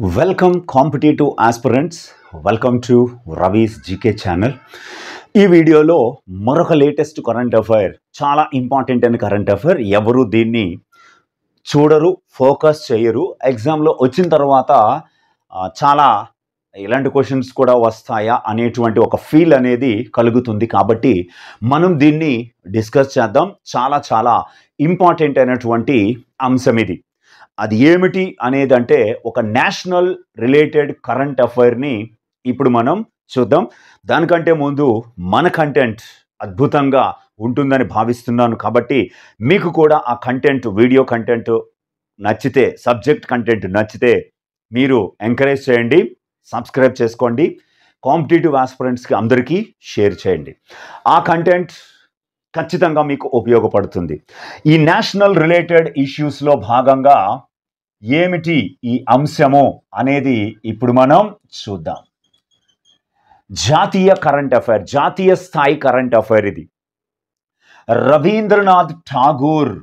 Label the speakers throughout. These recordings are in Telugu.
Speaker 1: Welcome competitive aspirants, welcome to Ravi's GK channel. ఈ వీడియోలో మరొక లేటెస్ట్ కరెంట్ అఫైర్, చాలా ఇంపార్టెంట్ అయిన కరెంట్ అఫైర్. ఎవరు దీన్ని చూడరు, ఫోకస్ చేయరు. ఎగ్జామ్లో వచ్చిన తర్వాత చాలా ఇలాంటి క్వశ్చన్స్ కూడా వస్తాయా అనేటువంటి ఒక ఫీల్ అనేది కలుగుతుంది. కాబట్టి మనం దీన్ని డిస్కస్ చేద్దాం. చాలా చాలా ఇంపార్టెంట్ అయినటువంటి అంశం ఇది. అది ఏమిటి అనేది అంటే ఒక నేషనల్ రిలేటెడ్ కరెంట్ అఫైర్ని ఇప్పుడు మనం చూద్దాం. దానికంటే ముందు మన కంటెంట్ అద్భుతంగా ఉంటుందని భావిస్తున్నాను. కాబట్టి మీకు కూడా ఆ కంటెంట్, వీడియో కంటెంట్ నచ్చితే, సబ్జెక్ట్ కంటెంట్ నచ్చితే మీరు ఎంకరేజ్ చేయండి, సబ్స్క్రైబ్ చేసుకోండి, కాంపిటేటివ్ ఆస్పిరెంట్స్కి అందరికీ షేర్ చేయండి. ఆ కంటెంట్ ఖచ్చితంగా మీకు ఉపయోగపడుతుంది. ఈ నేషనల్ రిలేటెడ్ ఇష్యూస్లో భాగంగా ఏమిటి ఈ అంశము అనేది ఇప్పుడు మనం చూద్దాం. జాతీయ కరెంట్ అఫైర్, జాతీయ స్థాయి కరెంట్ అఫైర్ ఇది. రవీంద్రనాథ్ ఠాగూర్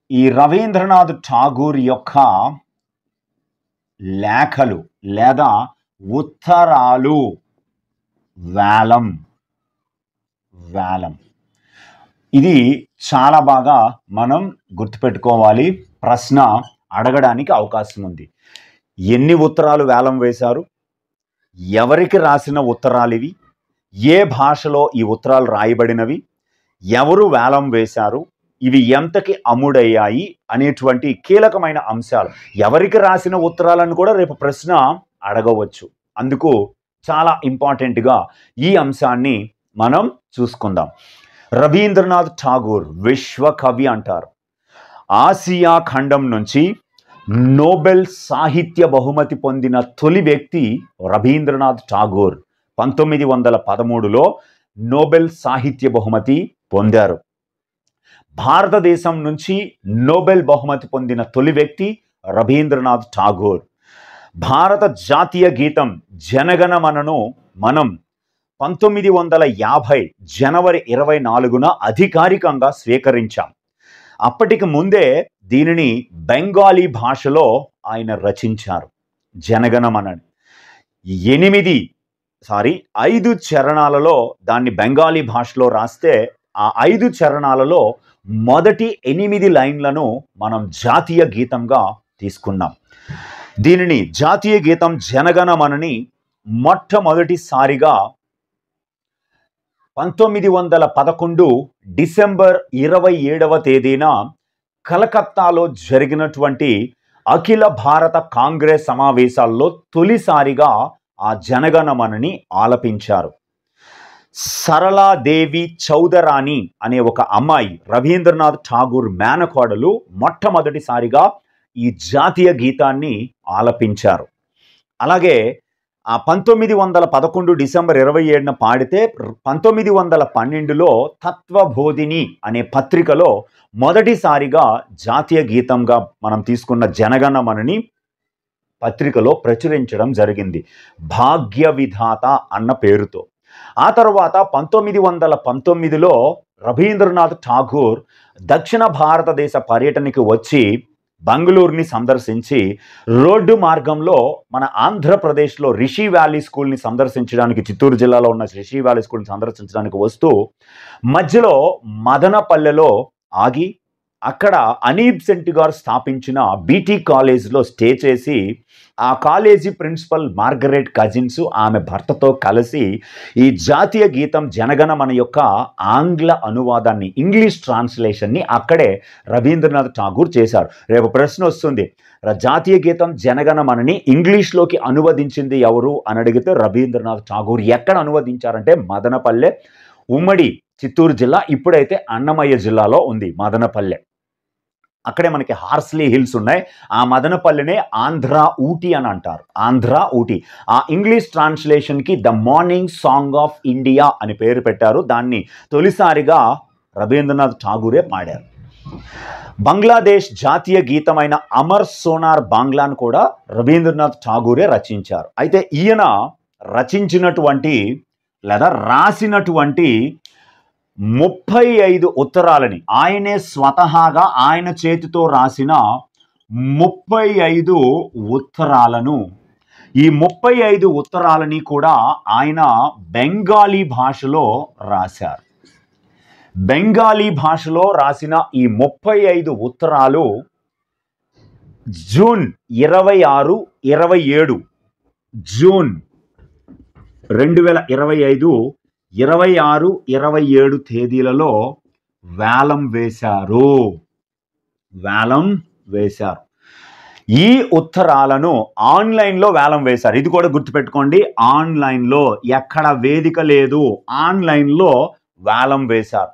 Speaker 1: ఈ రవీంద్రనాథ్ ఠాగూర్ యొక్క లేఖలు లేదా ఉత్తరాలు వేలం. ఇది చాలా బాగా మనం గుర్తుపెట్టుకోవాలి. ప్రశ్న అడగడానికి అవకాశం ఉంది. ఎన్ని ఉత్తరాలు వేలం వేశారు, ఎవరికి రాసిన ఉత్తరాలు ఇవి, ఏ భాషలో ఈ ఉత్తరాలు రాయబడినవి, ఎవరు వేలం వేశారు, ఇవి ఎంతకి అమ్ముడయ్యాయి అనేటువంటి కీలకమైన అంశాలు. ఎవరికి రాసిన ఉత్తరాలను కూడా రేపు ప్రశ్న అడగవచ్చు. అందుకు చాలా ఇంపార్టెంట్గా ఈ అంశాన్ని మనం చూసుకుందాం. రవీంద్రనాథ్ ఠాగూర్ విశ్వకవి అంటారు. ఆసియా ఖండం నుంచి నోబెల్ సాహిత్య బహుమతి పొందిన తొలి వ్యక్తి రవీంద్రనాథ్ ఠాగూర్. 1913లో నోబెల్ సాహిత్య బహుమతి పొందారు. భారతదేశం నుంచి నోబెల్ బహుమతి పొందిన తొలి వ్యక్తి రవీంద్రనాథ్ ఠాగూర్. భారత జాతీయ గీతం జనగణమనను మనం 1950 జనవరి 24న అధికారికంగా స్వీకరించాం. అప్పటికి ముందే దీనిని బెంగాలీ భాషలో ఆయన రచించారు. జనగణమనని 5 చరణాలలో దాన్ని బెంగాలీ భాషలో రాస్తే ఆ 5 చరణాలలో మొదటి 8 లైన్లను మనం జాతీయ గీతంగా తీసుకున్నాం. దీనిని జాతీయ గీతం జనగణమనని మొట్టమొదటిసారిగా 1911 డిసెంబర్ 27వ తేదీన కలకత్తాలో జరిగినటువంటి అఖిల భారత కాంగ్రెస్ సమావేశాల్లో తొలిసారిగా ఆ జనగణమనని ఆలపించారు. సరళాదేవి చౌదరాణి అనే ఒక అమ్మాయి, రవీంద్రనాథ్ ఠాగూర్ మేనకోడలు, మొట్టమొదటిసారిగా ఈ జాతీయ గీతాన్ని ఆలపించారు. అలాగే ఆ 1911 డిసెంబర్ 27న పాడితే 1912లో తత్వబోధిని అనే పత్రికలో మొదటిసారిగా జాతీయ గీతంగా మనం తీసుకున్న జనగణమనని పత్రికలో ప్రచురించడం జరిగింది, భాగ్య విధాత అన్న పేరుతో. ఆ తర్వాత 1919లో రవీంద్రనాథ్ ఠాగూర్ దక్షిణ భారతదేశ పర్యటనకి వచ్చి బెంగళూరుని సందర్శించి రోడ్డు మార్గంలో మన ఆంధ్రప్రదేశ్లో రిషి వ్యాలీ స్కూల్ని సందర్శించడానికి, చిత్తూరు జిల్లాలో ఉన్న రిషి వ్యాలీ స్కూల్ని సందర్శించడానికి వస్తూ మధ్యలో మదనపల్లెలో ఆగి అక్కడ అనీబ్ సెంటి గారు స్థాపించిన బీటీ కాలేజ్లో స్టే చేసి ఆ కాలేజీ ప్రిన్సిపల్ మార్గరెట్ కజిన్స్ ఆమె భర్తతో కలిసి ఈ జాతీయ గీతం జనగణమన యొక్క ఆంగ్ల అనువాదాన్ని, ఇంగ్లీష్ ట్రాన్స్లేషన్ని అక్కడే రవీంద్రనాథ్ ఠాగూర్ చేశారు. రేపు ప్రశ్న వస్తుంది, జాతీయ గీతం జనగణమనని ఇంగ్లీష్లోకి అనువదించింది ఎవరు అని అడిగితే రవీంద్రనాథ్ ఠాగూర్. ఎక్కడ అనువదించారంటే మదనపల్లె, ఉమ్మడి చిత్తూరు జిల్లా, ఇప్పుడైతే అన్నమయ్య జిల్లాలో ఉంది మదనపల్లె. అక్కడే మనకి హార్స్లీ హిల్స్ ఉన్నాయి. ఆ మదనపల్లినే ఆంధ్ర ఊటీ అని అంటారు. ఆంధ్ర ఊటీ. ఆ ఇంగ్లీష్ ట్రాన్స్లేషన్కి the morning song of India అని పేరు పెట్టారు. దాన్ని తొలిసారిగా రవీంద్రనాథ్ ఠాగూరే పాడారు. బంగ్లాదేశ్ జాతీయ గీతమైన అమర్ సోనార్ బాంగ్లాను కూడా రవీంద్రనాథ్ ఠాగూరే రచించారు. అయితే ఈయన రచించినటువంటి లేదా రాసినటువంటి 35 ఉత్తరాలని ఆయనే స్వతహాగా ఆయన చేతితో రాసిన 35 ఉత్తరాలను, ఈ 35 ఉత్తరాలని కూడా ఆయన బెంగాలీ భాషలో రాశారు. బెంగాలీ భాషలో రాసిన ఈ 35 ఉత్తరాలు జూన్ 26, 27 జూన్ 2025 26, 27 తేదీలలో వేలం వేశారు. ఈ ఉత్తరాలను ఆన్లైన్లో వేలం వేశారు. ఇది కూడా గుర్తుపెట్టుకోండి, ఆన్లైన్లో, ఎక్కడ వేదిక లేదు, ఆన్లైన్లో వేలం వేశారు.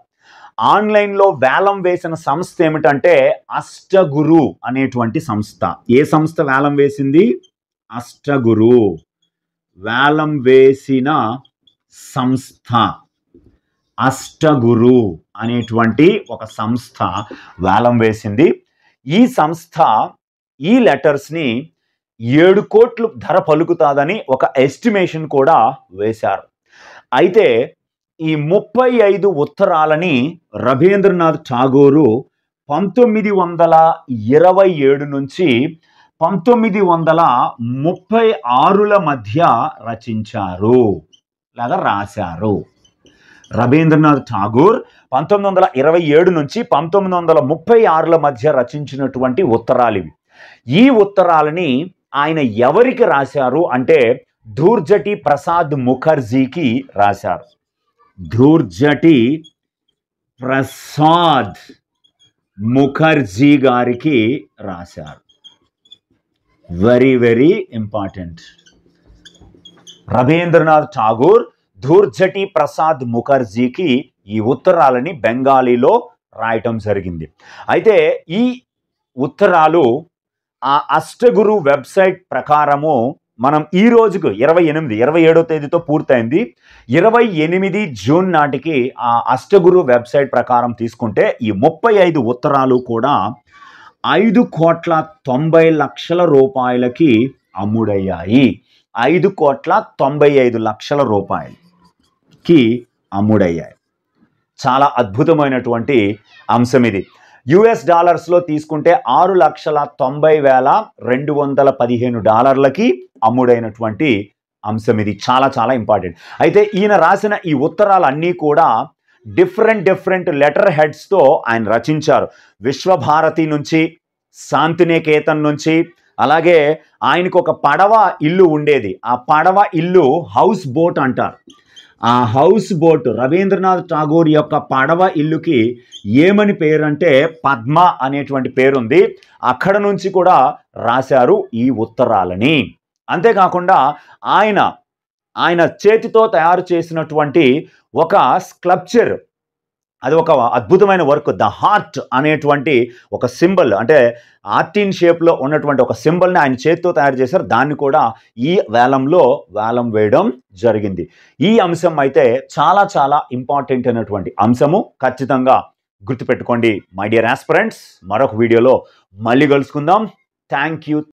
Speaker 1: ఆన్లైన్లో వేలం వేసిన సంస్థ ఏమిటంటే అష్టగురు అనేటువంటి సంస్థ. ఏ సంస్థ వేలం వేసింది? అష్టగురు. వేలం వేసిన సంస్థ అష్టగురు అనేటువంటి ఒక సంస్థ వేలం వేసింది. ఈ సంస్థ ఈ లెటర్స్ని 7 కోట్లు ధర పలుకుతాదని ఒక ఎస్టిమేషన్ కూడా వేశారు. అయితే ఈ 35 ఉత్తరాలని రవీంద్రనాథ్ ఠాగూరు 1927 నుంచి 1936ల మధ్య రచించారు, లాగా రాశారు. రవీంద్రనాథ్ ఠాగూర్ 1927 నుంచి 1936ల మధ్య రచించినటువంటి ఉత్తరాలు ఇవి. ఈ ఉత్తరాలని ఆయన ఎవరికి రాశారు అంటే ధూర్జటి ప్రసాద్ ముఖర్జీకి రాశారు. ధూర్జటి ప్రసాద్ ముఖర్జీ గారికి రాశారు. Very very important. Rabindranath Tagore Dhurjati Prasad ముఖర్జీకి ఈ ఉత్తరాలని బెంగాలీలో రాయటం జరిగింది. అయితే ఈ ఉత్తరాలు ఆ అష్టగురు వెబ్సైట్ ప్రకారము మనం ఈ రోజుకు 27వ తేదీతో పూర్తయింది. 28 జూన్ నాటికి ఆ అష్టగురు వెబ్సైట్ ప్రకారం తీసుకుంటే ఈ 35 ఉత్తరాలు కూడా 5,90,00,000 రూపాయలకి అమ్ముడయ్యాయి. 5,95,00,000 రూపాయలకి అమ్ముడయ్యాయి. చాలా అద్భుతమైనటువంటి అంశం ఇది. యుఎస్ డాలర్స్లో తీసుకుంటే $6,90,215 అమ్ముడైనటువంటి అంశం ఇది. చాలా చాలా ఇంపార్టెంట్. అయితే ఈయన రాసిన ఈ ఉత్తరాలన్నీ కూడా డిఫరెంట్ లెటర్ హెడ్స్తో ఆయన రచించారు. విశ్వభారతి నుంచి, శాంతినికేతన్ నుంచి, అలాగే ఆయనకు ఒక పడవ ఇల్లు ఉండేది. ఆ పడవ ఇల్లు హౌస్ బోట్ అంటారు. ఆ హౌస్ బోట్ రవీంద్రనాథ్ ఠాగూర్ యొక్క పడవ ఇల్లుకి ఏమని పేరు అంటే పద్మ అనేటువంటి పేరుంది. అక్కడ నుంచి కూడా రాశారు ఈ ఉత్తరాలని. అంతేకాకుండా ఆయన చేతితో తయారు చేసినటువంటి ఒక స్కల్ప్చర్, అది ఒక అద్భుతమైన వర్క్. ద హార్ట్ అనేటువంటి ఒక సింబల్, అంటే ఆర్టిన్ షేప్లో ఉన్నటువంటి ఒక సింబల్ని ఆయన చేతితో తయారు చేశారు. దాన్ని కూడా ఈ వేలంలో వేలం వేయడం జరిగింది. ఈ అంశం అయితే చాలా చాలా ఇంపార్టెంట్ అయినటువంటి అంశము. ఖచ్చితంగా గుర్తుపెట్టుకోండి మై డియర్ ఆస్పిరెంట్స్. మరొక వీడియోలో మళ్ళీ కలుసుకుందాం. Thank you.